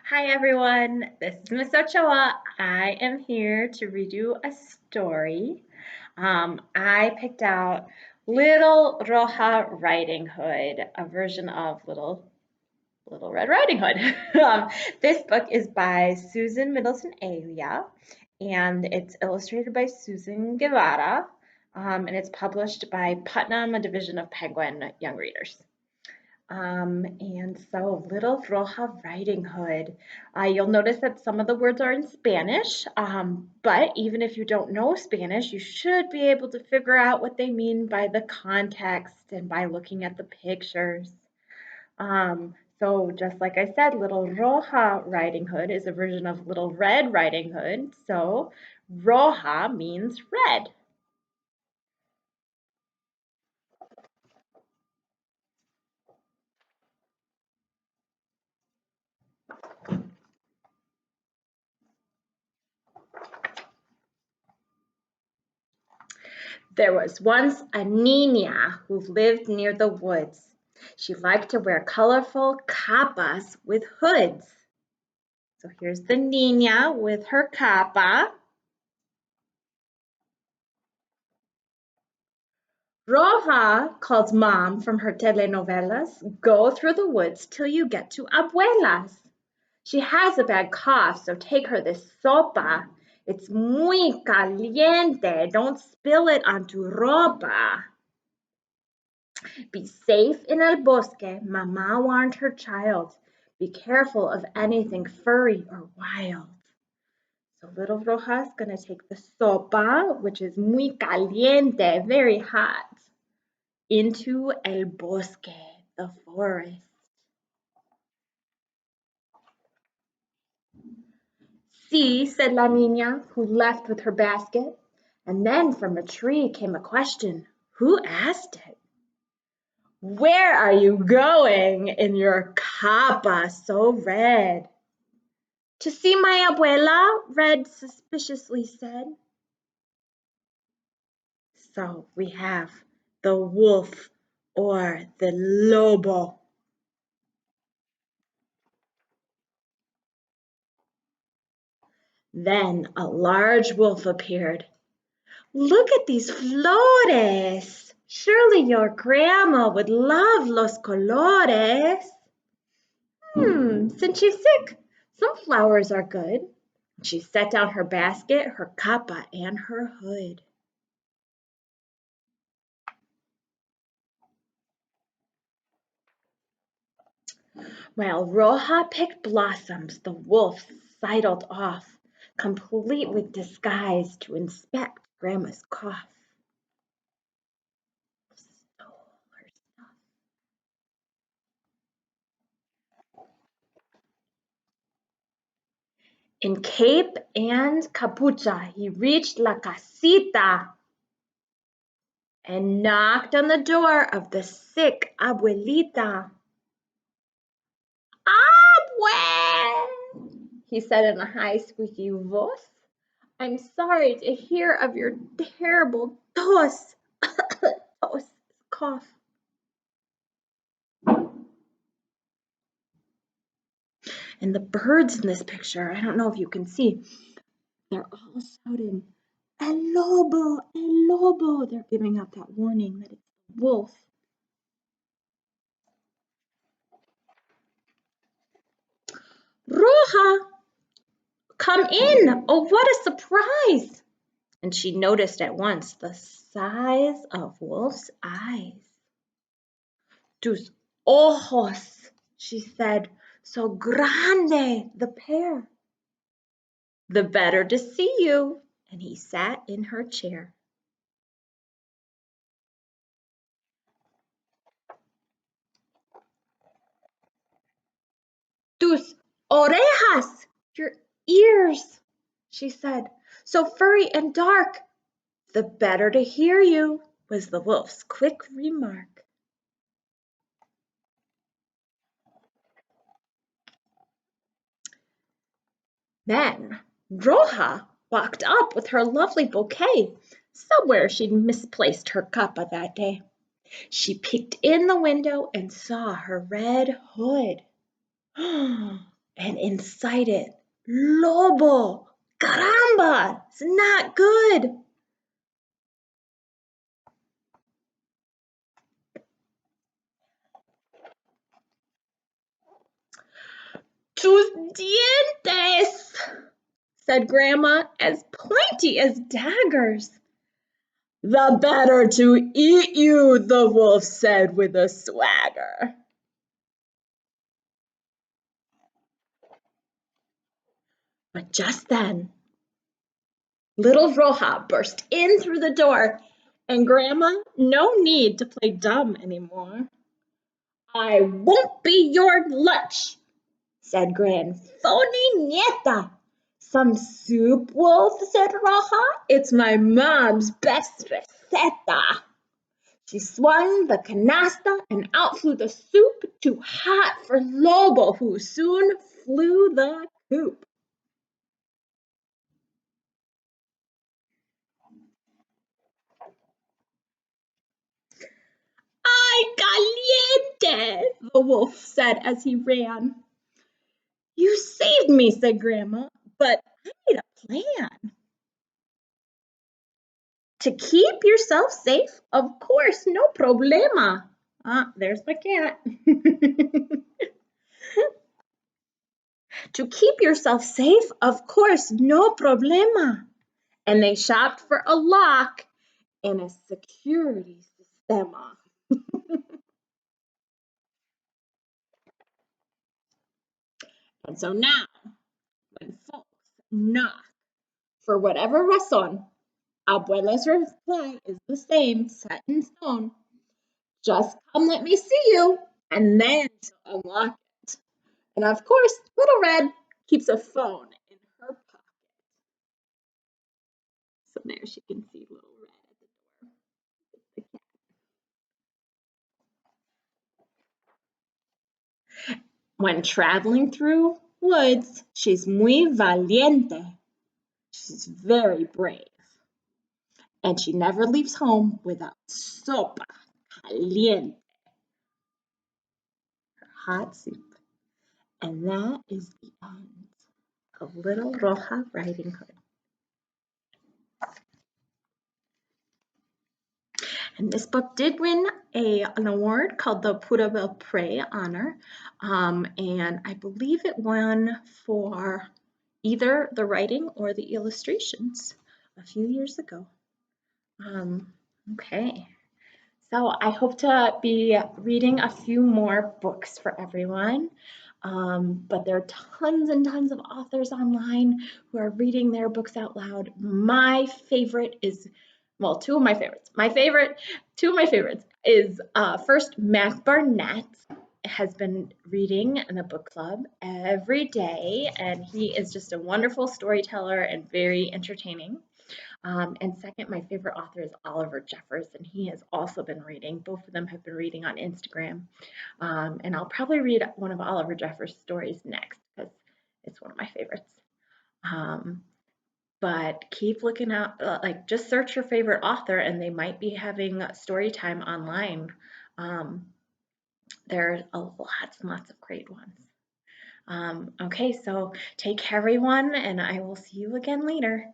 Hi everyone, this is Miss Ochoa. I am here to read you a story. I picked out Little Roja Riding Hood, a version of Little Red Riding Hood. This book is by Susan Middleton Elya, and it's illustrated by Susan Guevara, and it's published by Putnam, a division of Penguin Young Readers. And so Little Roja Riding Hood. You'll notice that some of the words are in Spanish, but even if you don't know Spanish, you should be able to figure out what they mean by the context and by looking at the pictures. So just like I said, Little Roja Riding Hood is a version of Little Red Riding Hood. So Roja means red. There was once a niña who lived near the woods. She liked to wear colorful capas with hoods. So here's the niña with her capa. Roja calls mom from her telenovelas, go through the woods till you get to abuela's. She has a bad cough, so take her this sopa. It's muy caliente. Don't spill it onto ropa. Be safe in el bosque, Mama warned her child. Be careful of anything furry or wild. So little Roja's gonna take the sopa, which is muy caliente, very hot, into el bosque, the forest. See, said La Niña, who left with her basket. And then from a tree came a question. Who asked it? Where are you going in your capa so red? To see my abuela, Red suspiciously said. So we have the wolf or the lobo. Then a large wolf appeared. Look at these flores. Surely your grandma would love los colores. Since she's sick, some flowers are good. She set down her basket, her capa, and her hood. While Roja picked blossoms, the wolf sidled off, complete with disguise to inspect Grandma's cough. Stole her stuff. In cape and capucha, he reached la casita and knocked on the door of the sick abuelita. Abue, he said in a high, squeaky voice. I'm sorry to hear of your terrible tos, cough. And the birds in this picture, I don't know if you can see, they're all shouting, El lobo, el lobo. They're giving out that warning that it's the wolf. Roja, come in. Oh, what a surprise. And she noticed at once the size of Wolf's eyes. Tus ojos, she said, so grande, the pair. The better to see you. And he sat in her chair. Tus orejas, your ears, she said, so furry and dark. The better to hear you, was the wolf's quick remark. Then Roja walked up with her lovely bouquet. Somewhere she'd misplaced her capa that day. She peeked in the window and saw her red hood. and inside it, lobo. Caramba, it's not good. Tus dientes, said Grandma, as pointy as daggers. The better to eat you, the wolf said with a swagger. But just then, little Roja burst in through the door, and Grandma, no need to play dumb anymore. I won't be your lunch, said Gran. Phony nieta. Some soup, Wolf, said Roja. It's my mom's best receta. She swung the canasta and out flew the soup, too hot for Lobo, who soon flew the coop. Ay, caliente, the wolf said as he ran. You saved me, said Grandma, but I made a plan. To keep yourself safe, of course, no problema. Ah, there's my cat. To keep yourself safe, of course, no problema. And they shopped for a lock and a security sistema. And so now, when folks knock for whatever razón, Abuela's reply is the same, set in stone. Just come let me see you, and then she'll unlock it. And of course, Little Red keeps a phone in her pocket. So there she can see Little Red at the door. When traveling through woods, she's muy valiente. She's very brave. And she never leaves home without sopa caliente, hot soup. And that is the end of Little Roja Riding Hood. And this book did win an award called the Pura Prey Honor, and I believe it won for either the writing or the illustrations a few years ago. Okay, so I hope to be reading a few more books for everyone. But there are tons and tons of authors online who are reading their books out loud. My favorite is, well, two of my favorites. Two of my favorites is first, Mac Barnett has been reading in the book club every day, and he is just a wonderful storyteller and very entertaining. And second, my favorite author is Oliver Jeffers, and he has also been reading. Both of them have been reading on Instagram. And I'll probably read one of Oliver Jeffers' stories next because it's one of my favorites. But keep looking out, like just search your favorite author and they might be having story time online. There's lots and lots of great ones. Okay, so take care everyone, and I will see you again later.